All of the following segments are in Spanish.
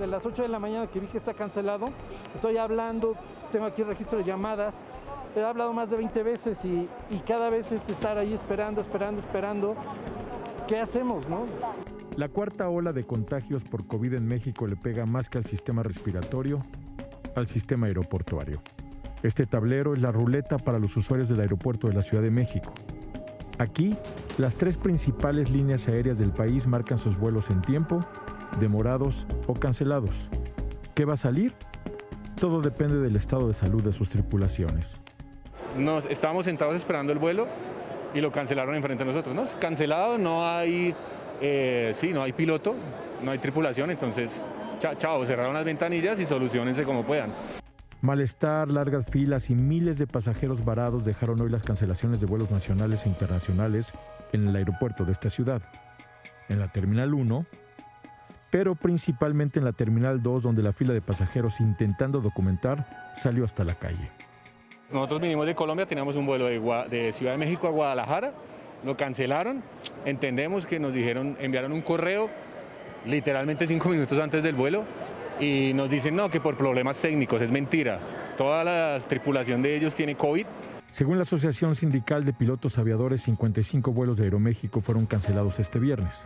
desde las 8 de la mañana que vi que está cancelado, estoy hablando, tengo aquí el registro de llamadas, he hablado más de 20 veces y cada vez es estar ahí esperando. ¿Qué hacemos, no? La cuarta ola de contagios por COVID en México le pega más que al sistema respiratorio, al sistema aeroportuario. Este tablero es la ruleta para los usuarios del aeropuerto de la Ciudad de México. Aquí, las 3 principales líneas aéreas del país marcan sus vuelos en tiempo, demorados o cancelados. ¿Qué va a salir? Todo depende del estado de salud de sus tripulaciones. Estábamos sentados esperando el vuelo y lo cancelaron enfrente de nosotros, ¿no? Cancelado, no hay piloto, no hay tripulación, entonces, chao, cerraron las ventanillas y soluciónense como puedan. Malestar, largas filas y miles de pasajeros varados dejaron hoy las cancelaciones de vuelos nacionales e internacionales en el aeropuerto de esta ciudad. En la Terminal 1, pero principalmente en la Terminal 2, donde la fila de pasajeros intentando documentar salió hasta la calle. Nosotros vinimos de Colombia, teníamos un vuelo de Ciudad de México a Guadalajara, lo cancelaron, entendemos que nos enviaron un correo literalmente 5 minutos antes del vuelo y nos dicen no, que por problemas técnicos, es mentira, toda la tripulación de ellos tiene COVID. Según la Asociación Sindical de Pilotos Aviadores, 55 vuelos de Aeroméxico fueron cancelados este viernes.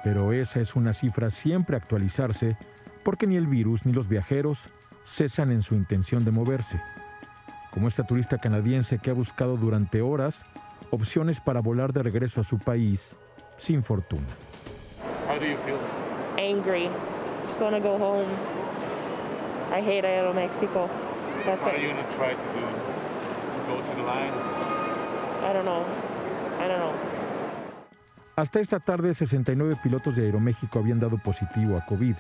Pero esa es una cifra siempre a actualizarse porque ni el virus ni los viajeros cesan en su intención de moverse. Como esta turista canadiense que ha buscado durante horas opciones para volar de regreso a su país sin fortuna. How do you feel? Angry. Just want to go home. I hate Aeromexico. That's What it. are you going to try to do? Go to the line? I don't know. Hasta esta tarde, 69 pilotos de Aeroméxico habían dado positivo a COVID,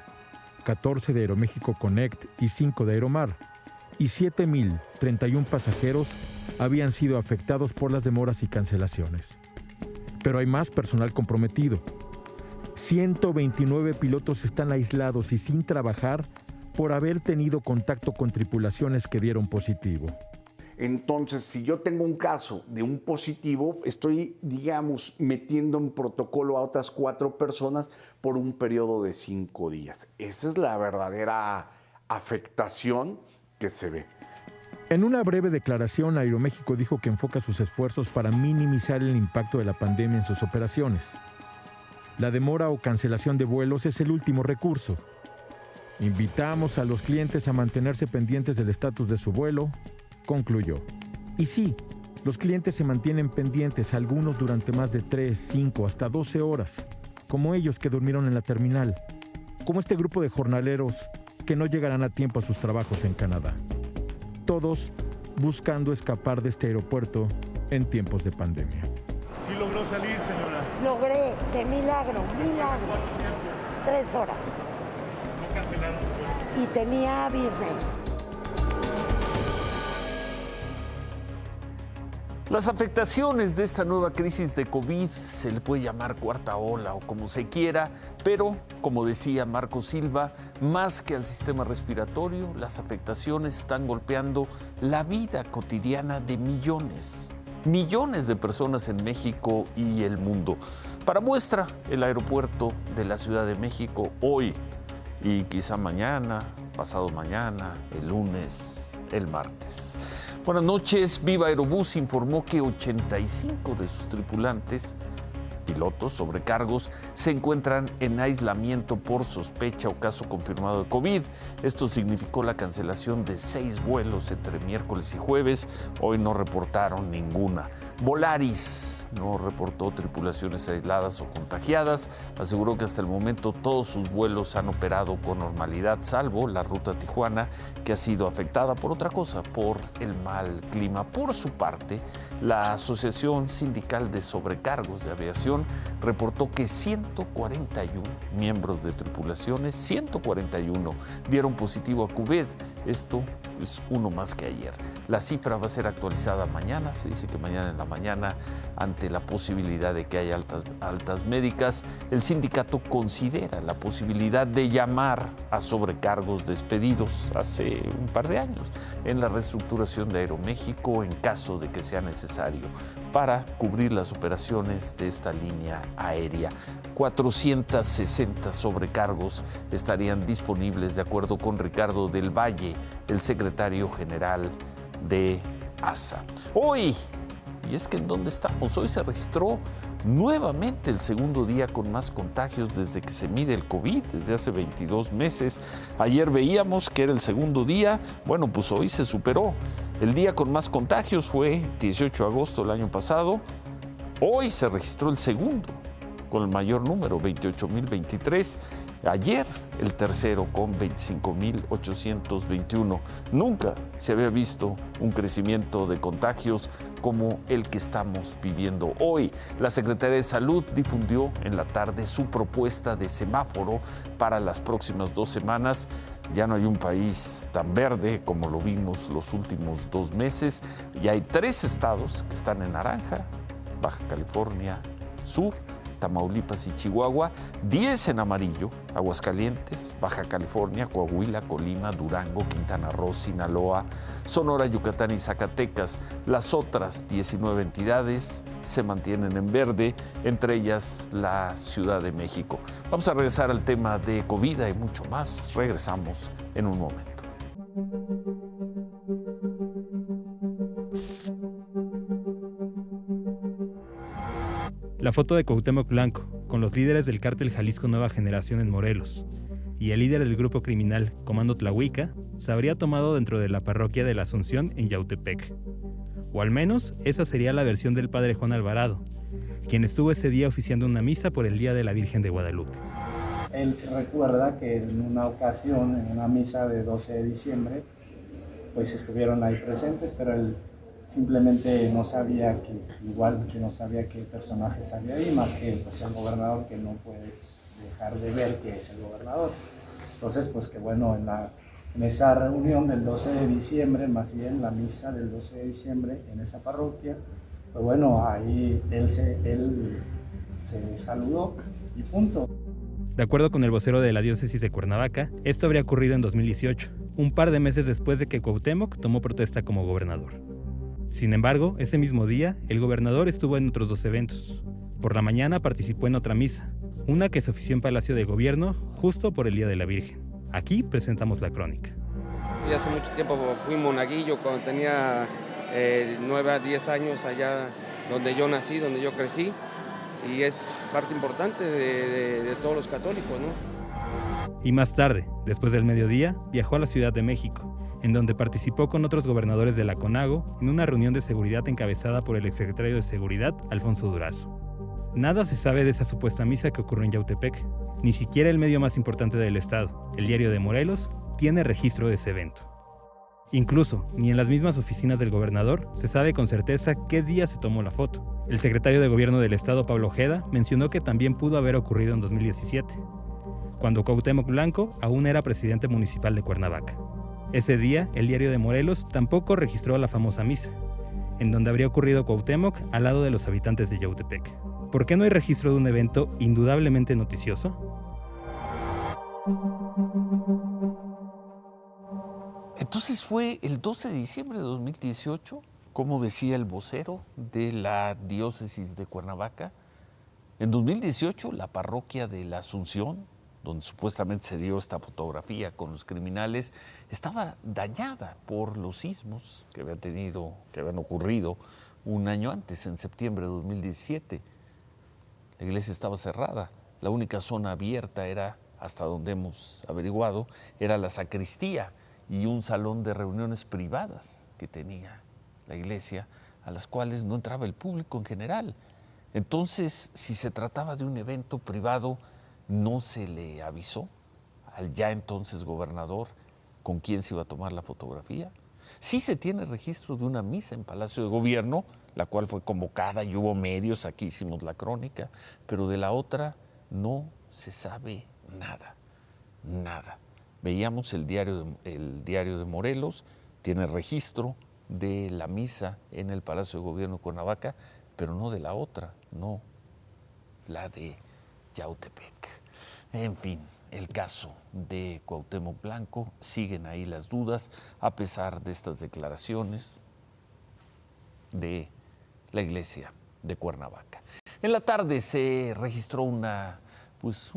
14 de Aeroméxico Connect y 5 de Aeromar, y 7,031 pasajeros habían sido afectados por las demoras y cancelaciones. Pero hay más personal comprometido. 129 pilotos están aislados y sin trabajar por haber tenido contacto con tripulaciones que dieron positivo. Entonces, si yo tengo un caso de un positivo, estoy, digamos, metiendo en protocolo a otras 4 personas por un periodo de 5 días. Esa es la verdadera afectación que se ve. En una breve declaración, Aeroméxico dijo que enfoca sus esfuerzos para minimizar el impacto de la pandemia en sus operaciones. La demora o cancelación de vuelos es el último recurso. Invitamos a los clientes a mantenerse pendientes del estatus de su vuelo, concluyó. Y sí, los clientes se mantienen pendientes, algunos durante más de 3, 5, hasta 12 horas, como ellos que durmieron en la terminal, como este grupo de jornaleros que no llegarán a tiempo a sus trabajos en Canadá. Todos buscando escapar de este aeropuerto en tiempos de pandemia. Sí logró salir, señora. Logré, de milagro. 3 horas. No cancelaron su vuelo. Y tenía business. Las afectaciones de esta nueva crisis de COVID se le puede llamar cuarta ola o como se quiera, pero como decía Marco Silva, más que al sistema respiratorio, las afectaciones están golpeando la vida cotidiana de millones de personas en México y el mundo. Para muestra, el aeropuerto de la Ciudad de México hoy y quizá mañana, pasado mañana, el lunes, el martes. Buenas noches. Viva Aerobús informó que 85 de sus tripulantes, pilotos, sobrecargos, se encuentran en aislamiento por sospecha o caso confirmado de COVID. Esto significó la cancelación de 6 vuelos entre miércoles y jueves. Hoy no reportaron ninguna. Volaris no reportó tripulaciones aisladas o contagiadas. Aseguró que hasta el momento todos sus vuelos han operado con normalidad, salvo la ruta Tijuana, que ha sido afectada por otra cosa, por el mal clima. Por su parte, la Asociación Sindical de Sobrecargos de Aviación reportó que 141 miembros de tripulaciones, 141, dieron positivo a COVID. Esto es uno más que ayer. La cifra va a ser actualizada mañana, se dice que mañana en la mañana, ante la posibilidad de que haya altas médicas, el sindicato considera la posibilidad de llamar a sobrecargos despedidos hace un par de años en la reestructuración de Aeroméxico en caso de que sea necesario para cubrir las operaciones de esta línea aérea. 460 sobrecargos estarían disponibles, de acuerdo con Ricardo del Valle, el secretario general de ASA. Hoy, y es que ¿en dónde estamos? Hoy se registró nuevamente el segundo día con más contagios desde que se mide el COVID, desde hace 22 meses. Ayer veíamos que era el segundo día, bueno, pues hoy se superó. El día con más contagios fue 18 de agosto del año pasado. Hoy se registró el segundo, con el mayor número, 28.023. Ayer el tercero con 25.821. Nunca se había visto un crecimiento de contagios como el que estamos viviendo hoy. La Secretaría de Salud difundió en la tarde su propuesta de semáforo para las próximas 2 semanas. Ya no hay un país tan verde como lo vimos los últimos 2 meses. Y hay 3 estados que están en naranja: Baja California Sur, Tamaulipas y Chihuahua, 10 en amarillo: Aguascalientes, Baja California, Coahuila, Colima, Durango, Quintana Roo, Sinaloa, Sonora, Yucatán y Zacatecas. Las otras 19 entidades se mantienen en verde, entre ellas la Ciudad de México. Vamos a regresar al tema de COVID y mucho más. Regresamos en un momento. La foto de Cuauhtémoc Blanco, con los líderes del cártel Jalisco Nueva Generación en Morelos, y el líder del grupo criminal Comando Tlahuica, se habría tomado dentro de la parroquia de la Asunción en Yautepec. O al menos, esa sería la versión del padre Juan Alvarado, quien estuvo ese día oficiando una misa por el Día de la Virgen de Guadalupe. Él se recuerda que en una ocasión, en una misa de 12 de diciembre, pues estuvieron ahí presentes, pero él simplemente no sabía que, igual que no sabía qué personajes había ahí, más que pues, el gobernador, que no puedes dejar de ver que es el gobernador. Entonces, pues que bueno, en esa reunión del 12 de diciembre, más bien la misa del 12 de diciembre en esa parroquia, pues bueno, ahí él se saludó y punto. De acuerdo con el vocero de la diócesis de Cuernavaca, esto habría ocurrido en 2018, un par de meses después de que Cuauhtémoc tomó protesta como gobernador. Sin embargo, ese mismo día, el gobernador estuvo en otros 2 eventos. Por la mañana participó en otra misa, una que se ofició en Palacio de Gobierno justo por el Día de la Virgen. Aquí presentamos la crónica. Y hace mucho tiempo fui monaguillo cuando tenía 9 a 10 años allá donde yo nací, donde yo crecí, y es parte importante de todos los católicos, ¿no? Y más tarde, después del mediodía, viajó a la Ciudad de México, en donde participó con otros gobernadores de la CONAGO en una reunión de seguridad encabezada por el exsecretario de Seguridad, Alfonso Durazo. Nada se sabe de esa supuesta misa que ocurrió en Yautepec. Ni siquiera el medio más importante del estado, el Diario de Morelos, tiene registro de ese evento. Incluso, ni en las mismas oficinas del gobernador se sabe con certeza qué día se tomó la foto. El secretario de Gobierno del estado, Pablo Ojeda, mencionó que también pudo haber ocurrido en 2017, cuando Cuauhtémoc Blanco aún era presidente municipal de Cuernavaca. Ese día, el Diario de Morelos tampoco registró la famosa misa, en donde habría ocurrido Cuauhtémoc al lado de los habitantes de Yautepec. ¿Por qué no hay registro de un evento indudablemente noticioso? Entonces fue el 12 de diciembre de 2018, como decía el vocero de la diócesis de Cuernavaca. En 2018, la parroquia de la Asunción, donde supuestamente se dio esta fotografía con los criminales, estaba dañada por los sismos que habían ocurrido un año antes, en septiembre de 2017. La iglesia estaba cerrada. La única zona abierta era, hasta donde hemos averiguado, era la sacristía y un salón de reuniones privadas que tenía la iglesia, a las cuales no entraba el público en general. Entonces, si se trataba de un evento privado, ¿no se le avisó al ya entonces gobernador con quién se iba a tomar la fotografía? Sí se tiene registro de una misa en Palacio de Gobierno, la cual fue convocada y hubo medios, aquí hicimos la crónica, pero de la otra no se sabe nada, nada. Veíamos el diario de Morelos, tiene registro de la misa en el Palacio de Gobierno de Cuernavaca, pero no de la otra, no, la de Yautepec. En fin, el caso de Cuauhtémoc Blanco, siguen ahí las dudas, a pesar de estas declaraciones de la iglesia de Cuernavaca. En la tarde se registró un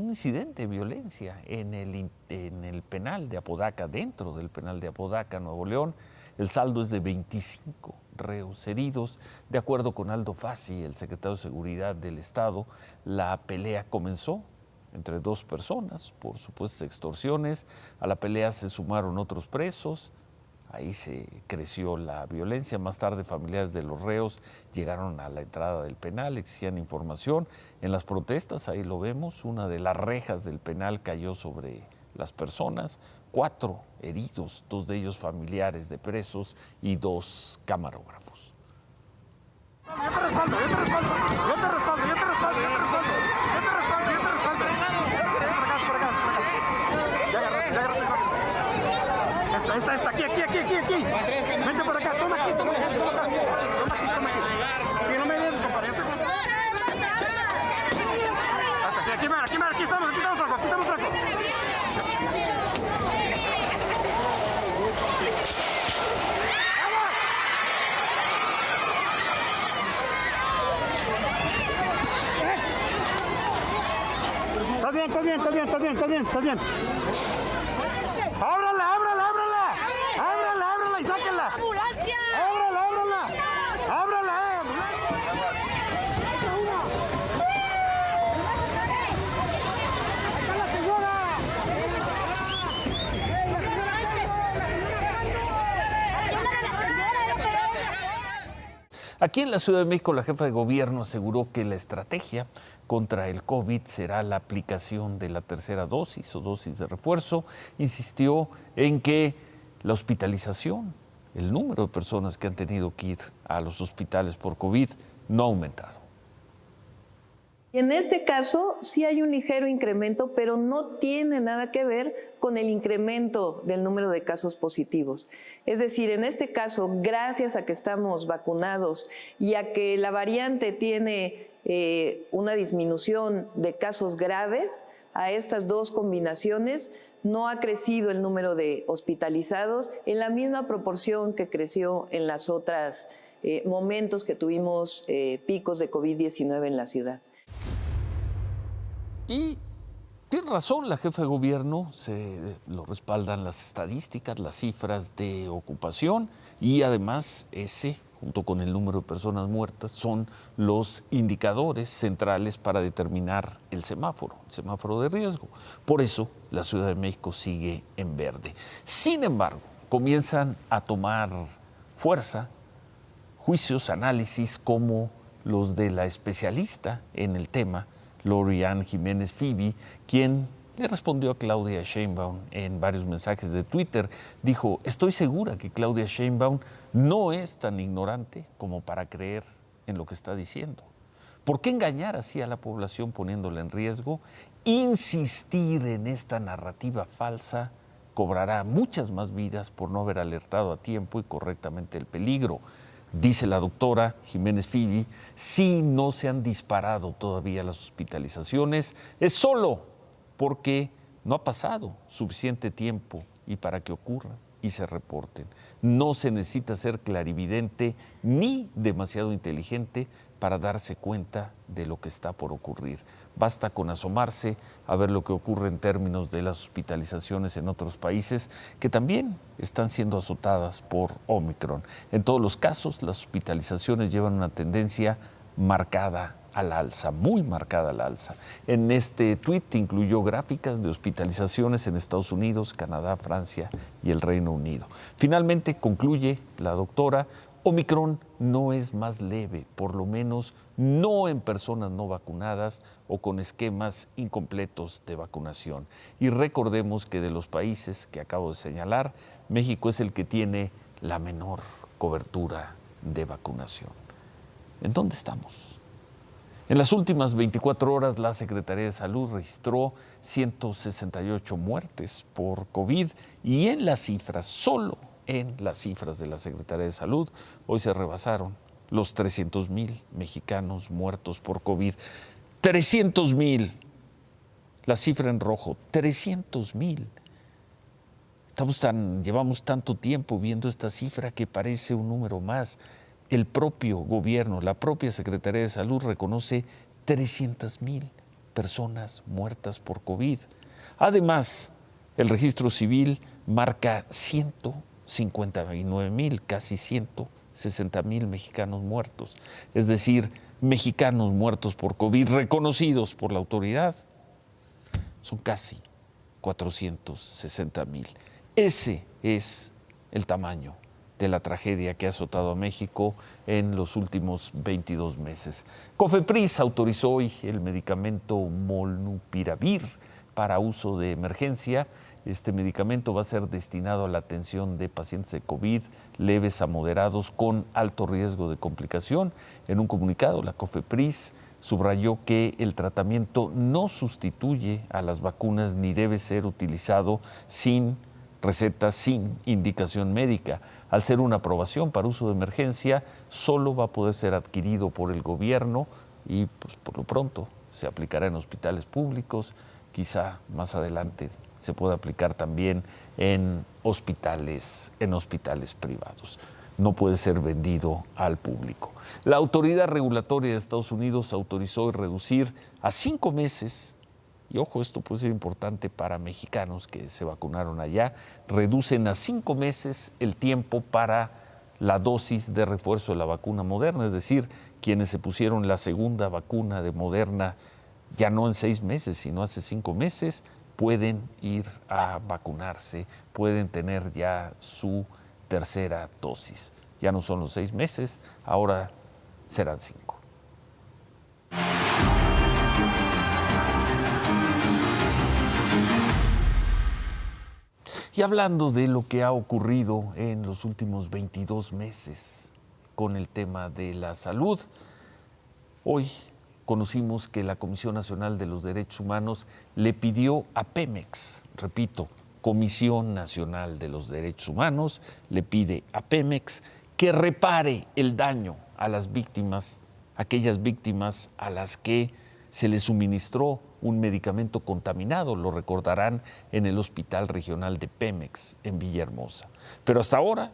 incidente de violencia en el penal de Apodaca, dentro del penal de Apodaca, Nuevo León. El saldo es de 25 reos heridos. De acuerdo con Aldo Fassi, el secretario de Seguridad del Estado, la pelea comenzó entre dos personas por supuestas extorsiones. A la pelea se sumaron otros presos. Ahí se creció la violencia. Más tarde, familiares de los reos llegaron a la entrada del penal, exigían información. En las protestas, ahí lo vemos, una de las rejas del penal cayó sobre las personas. 4 heridos, 2 de ellos familiares de presos y 2 camarógrafos. Yo te respondo. Esta, aquí. Vente por acá, toma aquí. Que no me des, compadre. Aquí estamos, Franco. Está bien. ¡Ábrala y sáquenla! ¡Ambulancia! ¡Ábrala! Aquí en la Ciudad de México, la jefa de gobierno aseguró que la estrategia contra el COVID será la aplicación de la tercera dosis o dosis de refuerzo. Insistió en que la hospitalización, el número de personas que han tenido que ir a los hospitales por COVID, no ha aumentado. Y en este caso sí hay un ligero incremento, pero no tiene nada que ver con el incremento del número de casos positivos. Es decir, en este caso, gracias a que estamos vacunados y a que la variante tiene una disminución de casos graves, a estas dos combinaciones no ha crecido el número de hospitalizados en la misma proporción que creció en las otras momentos que tuvimos picos de COVID-19 en la ciudad. Y tiene razón la jefa de gobierno, lo respaldan las estadísticas, las cifras de ocupación y además junto con el número de personas muertas, son los indicadores centrales para determinar el semáforo de riesgo. Por eso la Ciudad de México sigue en verde. Sin embargo, comienzan a tomar fuerza juicios, análisis como los de la especialista en el tema, Lori-Ann Jiménez Fibi, quien le respondió a Claudia Sheinbaum en varios mensajes de Twitter. Dijo: estoy segura que Claudia Sheinbaum no es tan ignorante como para creer en lo que está diciendo. ¿Por qué engañar así a la población poniéndola en riesgo? Insistir en esta narrativa falsa cobrará muchas más vidas por no haber alertado a tiempo y correctamente el peligro. Dice la doctora Jiménez Fibi, si no se han disparado todavía las hospitalizaciones, es solo porque no ha pasado suficiente tiempo y para que ocurra y se reporten. No se necesita ser clarividente ni demasiado inteligente para darse cuenta de lo que está por ocurrir. Basta con asomarse a ver lo que ocurre en términos de las hospitalizaciones en otros países que también están siendo azotadas por Omicron. En todos los casos, las hospitalizaciones llevan una tendencia marcada al alza, muy marcada al alza. En este tuit incluyó gráficas de hospitalizaciones en Estados Unidos, Canadá, Francia y el Reino Unido. Finalmente, concluye la doctora, Omicron no es más leve, por lo menos no en personas no vacunadas o con esquemas incompletos de vacunación. Y recordemos que de los países que acabo de señalar, México es el que tiene la menor cobertura de vacunación. ¿En dónde estamos? En las últimas 24 horas, la Secretaría de Salud registró 168 muertes por COVID y en las cifras, solo en las cifras de la Secretaría de Salud. Hoy se rebasaron los 300,000 mexicanos muertos por COVID. 300,000, la cifra en rojo, 300,000. Llevamos tanto tiempo viendo esta cifra que parece un número más. El propio gobierno, la propia Secretaría de Salud reconoce 300,000 personas muertas por COVID. Además, el registro civil marca 159,000, casi 160,000 mexicanos muertos. Es decir, mexicanos muertos por COVID reconocidos por la autoridad son casi 460,000. Ese es el tamaño de la tragedia que ha azotado a México en los últimos 22 meses. COFEPRIS autorizó hoy el medicamento Molnupiravir para uso de emergencia. Este medicamento va a ser destinado a la atención de pacientes de COVID leves a moderados con alto riesgo de complicación. En un comunicado, la COFEPRIS subrayó que el tratamiento no sustituye a las vacunas ni debe ser utilizado sin receta, sin indicación médica. Al ser una aprobación para uso de emergencia, solo va a poder ser adquirido por el gobierno y pues, por lo pronto se aplicará en hospitales públicos, quizá más adelante se pueda aplicar también en hospitales privados. No puede ser vendido al público. La Autoridad Regulatoria de Estados Unidos autorizó reducir a 5 meses, y ojo, esto puede ser importante para mexicanos que se vacunaron allá, reducen a 5 meses el tiempo para la dosis de refuerzo de la vacuna Moderna, es decir, quienes se pusieron la segunda vacuna de Moderna ya no en 6 meses, sino hace 5 meses, pueden ir a vacunarse, pueden tener ya su tercera dosis. Ya no son los 6 meses, ahora serán 5. Y hablando de lo que ha ocurrido en los últimos 22 meses con el tema de la salud, hoy conocimos que la Comisión Nacional de los Derechos Humanos le pidió a Pemex, repito, Comisión Nacional de los Derechos Humanos, le pide a Pemex que repare el daño a las víctimas, aquellas víctimas a las que se les suministró un medicamento contaminado, lo recordarán, en el Hospital Regional de Pemex en Villahermosa. Pero hasta ahora,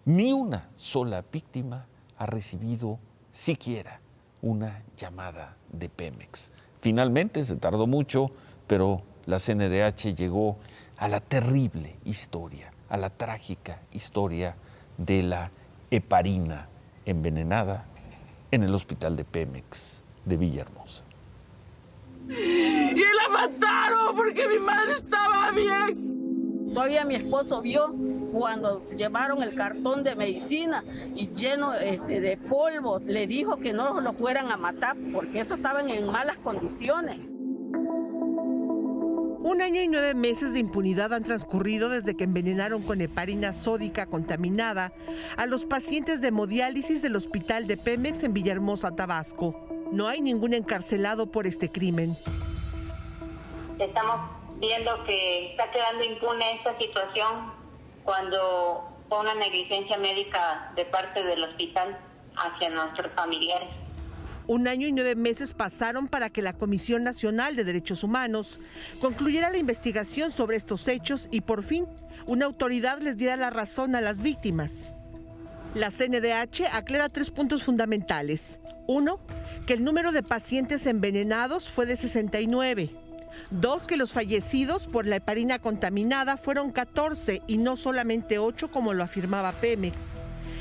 ni una sola víctima ha recibido siquiera una llamada de Pemex. Finalmente, se tardó mucho, pero la CNDH llegó a la terrible historia, a la trágica historia de la heparina envenenada en el Hospital de Pemex de Villahermosa. Y la mataron porque mi madre estaba bien. Todavía mi esposo vio cuando llevaron el cartón de medicina y lleno de polvo. Le dijo que no lo fueran a matar porque eso estaban en malas condiciones. 1 año y 9 meses de impunidad han transcurrido desde que envenenaron con heparina sódica contaminada a los pacientes de hemodiálisis del Hospital de Pemex en Villahermosa, Tabasco. No hay ningún encarcelado por este crimen. Estamos viendo que está quedando impune esta situación cuando fue una negligencia médica de parte del hospital hacia nuestros familiares. 1 año y 9 meses pasaron para que la Comisión Nacional de Derechos Humanos concluyera la investigación sobre estos hechos y por fin una autoridad les diera la razón a las víctimas. La CNDH aclara 3 puntos fundamentales. 1, que el número de pacientes envenenados fue de 69. 2, que los fallecidos por la heparina contaminada fueron 14 y no solamente 8 como lo afirmaba Pemex.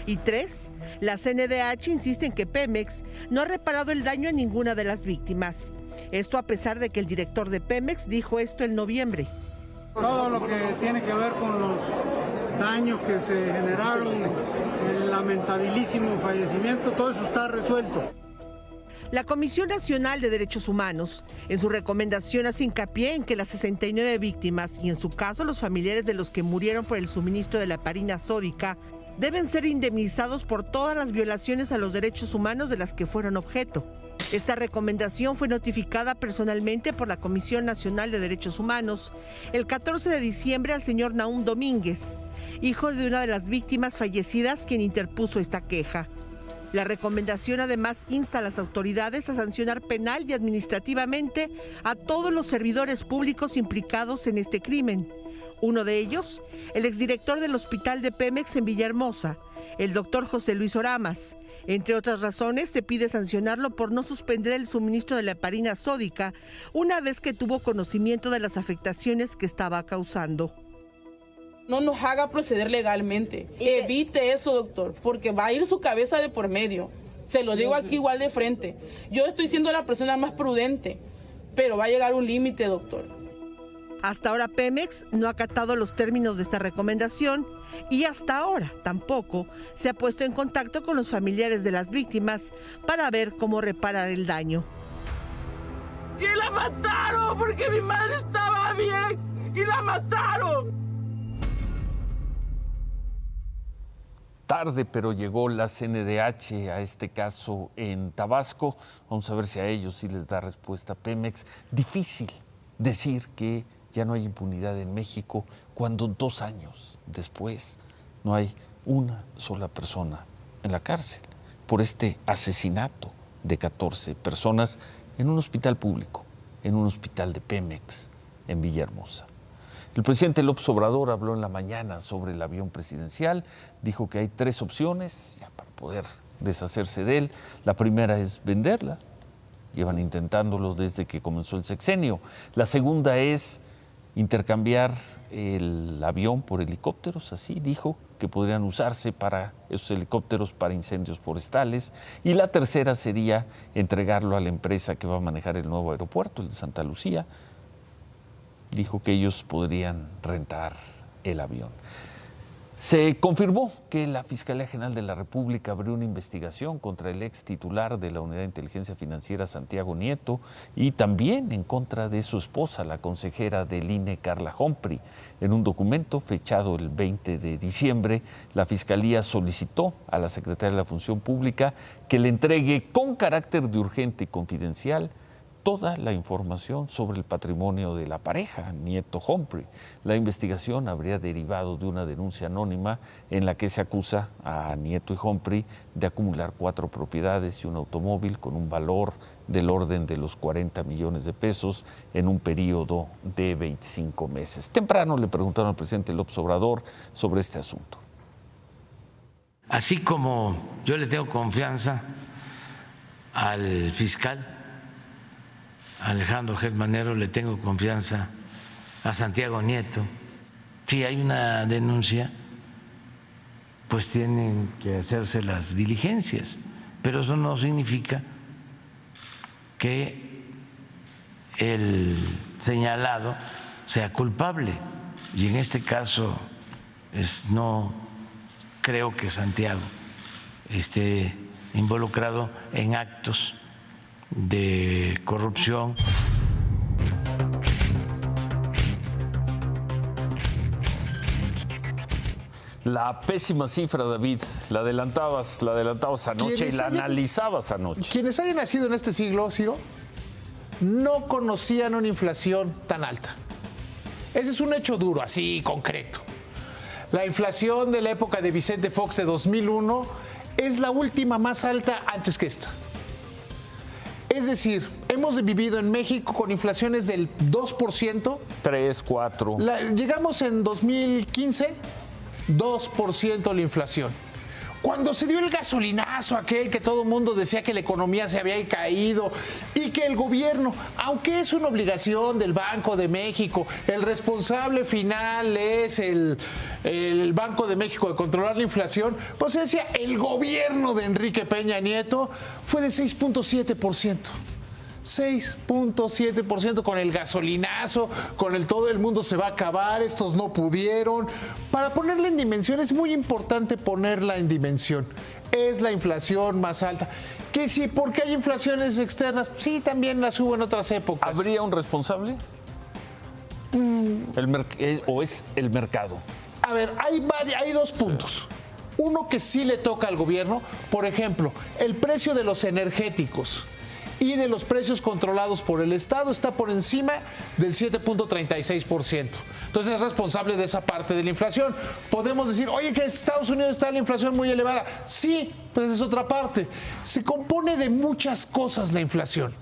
Y 3, la CNDH insiste en que Pemex no ha reparado el daño a ninguna de las víctimas. Esto a pesar de que el director de Pemex dijo esto en noviembre. Todo lo que tiene que ver con los daños que se generaron, el lamentabilísimo fallecimiento, todo eso está resuelto. La Comisión Nacional de Derechos Humanos, en su recomendación, hace hincapié en que las 69 víctimas, y en su caso los familiares de los que murieron por el suministro de la heparina sódica, deben ser indemnizados por todas las violaciones a los derechos humanos de las que fueron objeto. Esta recomendación fue notificada personalmente por la Comisión Nacional de Derechos Humanos el 14 de diciembre al señor Nahum Domínguez, hijo de una de las víctimas fallecidas, quien interpuso esta queja. La recomendación además insta a las autoridades a sancionar penal y administrativamente a todos los servidores públicos implicados en este crimen. Uno de ellos, el exdirector del hospital de Pemex en Villahermosa, el doctor José Luis Oramas. Entre otras razones, se pide sancionarlo por no suspender el suministro de la heparina sódica una vez que tuvo conocimiento de las afectaciones que estaba causando. No nos haga proceder legalmente. Evite eso, doctor, porque va a ir su cabeza de por medio. Se lo digo aquí igual de frente. Yo estoy siendo la persona más prudente, pero va a llegar un límite, doctor. Hasta ahora Pemex no ha acatado los términos de esta recomendación y hasta ahora tampoco se ha puesto en contacto con los familiares de las víctimas para ver cómo reparar el daño. ¡Y la mataron porque mi madre estaba bien! ¡Y la mataron! Tarde, pero llegó la CNDH a este caso en Tabasco. Vamos a ver si a ellos sí les da respuesta Pemex. Difícil decir que ya no hay impunidad en México cuando 2 años después no hay una sola persona en la cárcel por este asesinato de 14 personas en un hospital público, en un hospital de Pemex en Villahermosa. El presidente López Obrador habló en la mañana sobre el avión presidencial, dijo que hay 3 opciones ya para poder deshacerse de él. La primera es venderla, llevan intentándolo desde que comenzó el sexenio. La segunda es intercambiar el avión por helicópteros, así dijo, que podrían usarse para esos helicópteros para incendios forestales. Y la tercera sería entregarlo a la empresa que va a manejar el nuevo aeropuerto, el de Santa Lucía. Dijo que ellos podrían rentar el avión. Se confirmó que la Fiscalía General de la República abrió una investigación contra el ex titular de la Unidad de Inteligencia Financiera, Santiago Nieto, y también en contra de su esposa, la consejera del INE, Carla Humphrey. En un documento fechado el 20 de diciembre, la Fiscalía solicitó a la Secretaría de la Función Pública que le entregue con carácter de urgente y confidencial toda la información sobre el patrimonio de la pareja, Nieto-Humphrey. La investigación habría derivado de una denuncia anónima en la que se acusa a Nieto y Humphrey de acumular 4 propiedades y un automóvil con un valor del orden de los 40 millones de pesos en un periodo de 25 meses. Temprano le preguntaron al presidente López Obrador sobre este asunto. Así como yo le tengo confianza al fiscal Alejandro Germanero, le tengo confianza a Santiago Nieto. Si hay una denuncia, pues tienen que hacerse las diligencias, pero eso no significa que el señalado sea culpable. Y en este caso no creo que Santiago esté involucrado en actos de corrupción. La pésima cifra, David, la adelantabas anoche y la analizabas anoche. Quienes hayan nacido en este siglo, Ciro, no conocían una inflación tan alta. Ese es un hecho duro, así concreto. La inflación de la época de Vicente Fox de 2001 es la última más alta antes que esta. Es decir, hemos vivido en México con inflaciones del 2%. 3, 4. Llegamos en 2015, 2% la inflación. Cuando se dio el gasolinazo aquel que todo el mundo decía que la economía se había caído y que el gobierno, aunque es una obligación del Banco de México, el responsable final es el Banco de México de controlar la inflación, pues se decía el gobierno de Enrique Peña Nieto fue de 6.7%. 6.7% con el gasolinazo, con el todo el mundo se va a acabar, estos no pudieron. Para ponerla en dimensión, es muy importante ponerla en dimensión. Es la inflación más alta. Que sí, porque hay inflaciones externas, sí, también las hubo en otras épocas. ¿Habría un responsable? ¿O es el mercado? A ver, hay 2 puntos. Uno que sí le toca al gobierno, por ejemplo, el precio de los energéticos y de los precios controlados por el Estado está por encima del 7.36%. Entonces es responsable de esa parte de la inflación. Podemos decir, oye, que en Estados Unidos está la inflación muy elevada. Sí, pues es otra parte. Se compone de muchas cosas la inflación.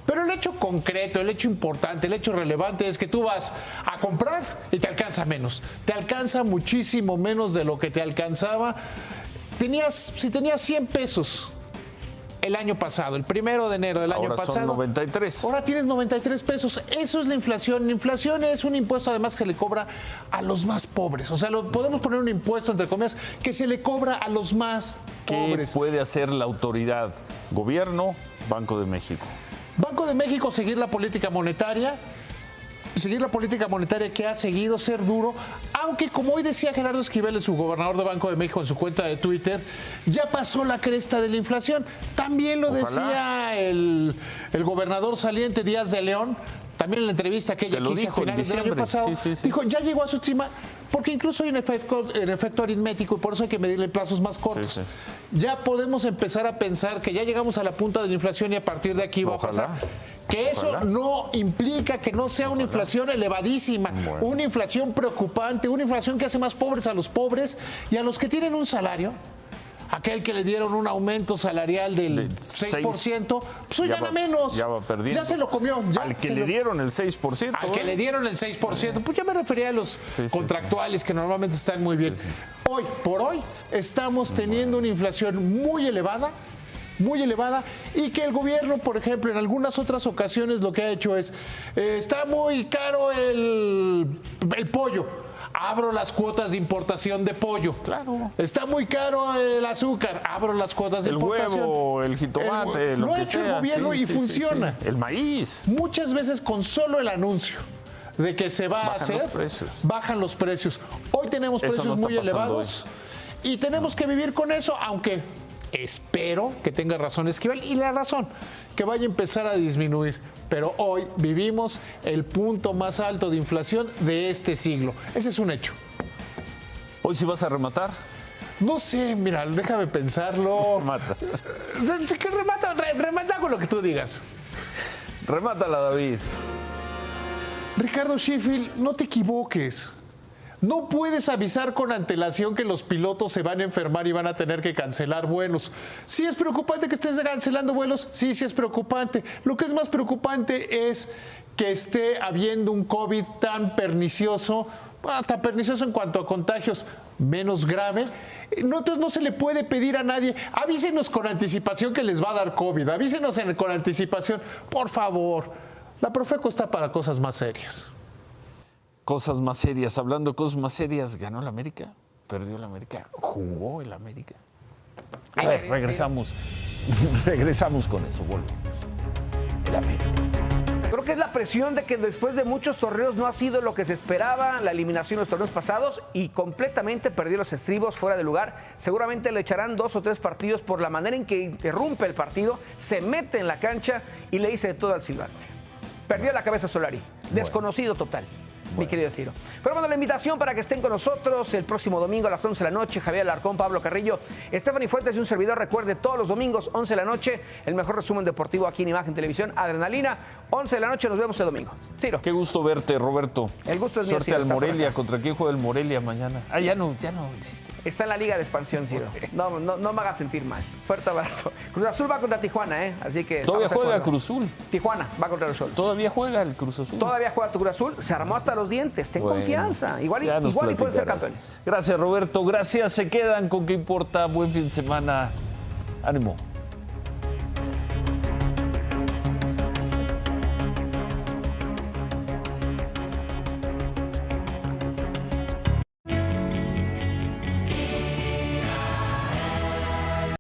Pero el hecho concreto, el hecho importante, el hecho relevante es que tú vas a comprar y te alcanza menos. Te alcanza muchísimo menos de lo que te alcanzaba. Si tenías 100 pesos el año pasado, el 1 de enero del año pasado. Ahora son 93. Ahora tienes 93 pesos. Eso es la inflación. La inflación es un impuesto además que se le cobra a los más pobres. O sea, podemos poner un impuesto, entre comillas, que se le cobra a los más pobres. ¿Qué puede hacer la autoridad? Gobierno, Banco de México. Banco de México, seguir la política monetaria que ha seguido ser duro, aunque como hoy decía Gerardo Esquivel, su gobernador de Banco de México en su cuenta de Twitter, ya pasó la cresta de la inflación. También lo decía el gobernador saliente Díaz de León, también en la entrevista aquella que hizo a finales del año pasado, dijo, ya llegó a su última, porque incluso hay un efecto aritmético y por eso hay que medirle plazos más cortos. Ya podemos empezar a pensar que ya llegamos a la punta de la inflación y a partir de aquí va a pasar. Que eso no implica que no sea una inflación elevadísima, una inflación preocupante, una inflación que hace más pobres a los pobres y a los que tienen un salario. Aquel que le dieron un aumento salarial del 6%, pues hoy gana menos. Ya va perdiendo. Ya se lo comió. Al que le dieron el 6%. Al que le dieron el 6%. Pues ya me refería a los contractuales que normalmente están muy bien. Hoy por hoy estamos teniendo una inflación muy elevada y que el gobierno, por ejemplo, en algunas otras ocasiones lo que ha hecho es, está muy caro el pollo. Abro las cuotas de importación de pollo. Claro. Está muy caro el azúcar. Abro las cuotas de importación. El huevo, el jitomate, lo ha hecho el gobierno y funciona. El maíz. Muchas veces con solo el anuncio de que se va a hacer, bajan los precios. Hoy tenemos precios muy elevados y tenemos que vivir con eso, aunque espero que tenga razón Esquivel y la razón, que vaya a empezar a disminuir. Pero hoy vivimos el punto más alto de inflación de este siglo. Ese es un hecho. ¿Hoy sí vas a rematar? No sé, mira, déjame pensarlo. Remata. Remata con lo que tú digas. Remátala, David. Ricardo Sheffield, no te equivoques. No puedes avisar con antelación que los pilotos se van a enfermar y van a tener que cancelar vuelos. ¿Sí es preocupante que estés cancelando vuelos? Sí, sí es preocupante. Lo que es más preocupante es que esté habiendo un COVID tan pernicioso en cuanto a contagios, menos grave. Entonces no se le puede pedir a nadie, avísenos con anticipación que les va a dar COVID, avísenos con anticipación, por favor. La Profeco está para cosas más serias. Cosas más serias. Hablando de cosas más serias, ¿ganó el América? ¿Perdió el América? ¿Jugó el América? A ver, regresamos. Regresamos con eso, volvemos. El América. Creo que es la presión de que después de muchos torneos no ha sido lo que se esperaba, la eliminación de los torneos pasados y completamente perdió los estribos fuera de lugar. Seguramente le echarán 2 o 3 partidos por la manera en que interrumpe el partido, se mete en la cancha y le dice de todo al silbante. Perdió la cabeza Solari, desconocido total. Mi querido Ciro. Pero bueno, la invitación para que estén con nosotros el próximo domingo a las 11 de la noche. Javier Alarcón, Pablo Carrillo, Stephanie Fuentes y un servidor. Recuerde, todos los domingos, 11 de la noche, el mejor resumen deportivo aquí en Imagen Televisión. Adrenalina, 11 de la noche, nos vemos el domingo. Ciro. Qué gusto verte, Roberto. El gusto es mío. Suerte al Morelia. ¿Contra quién juega el Morelia mañana? Ya no existe. Está en la Liga de Expansión, Ciro. No me hagas sentir mal. Fuerte abrazo. Cruz Azul va contra Tijuana, Así que... ¿Todavía juega Cruz Azul? Tijuana va contra los Solos. ¿Todavía juega el Cruz Azul? Todavía juega tu Cruz Azul. Se armó hasta los dientes. Ten confianza. Igual y pueden ser campeones. Gracias, Roberto. Gracias. Se quedan con Qué Importa. Buen fin de semana. Ánimo.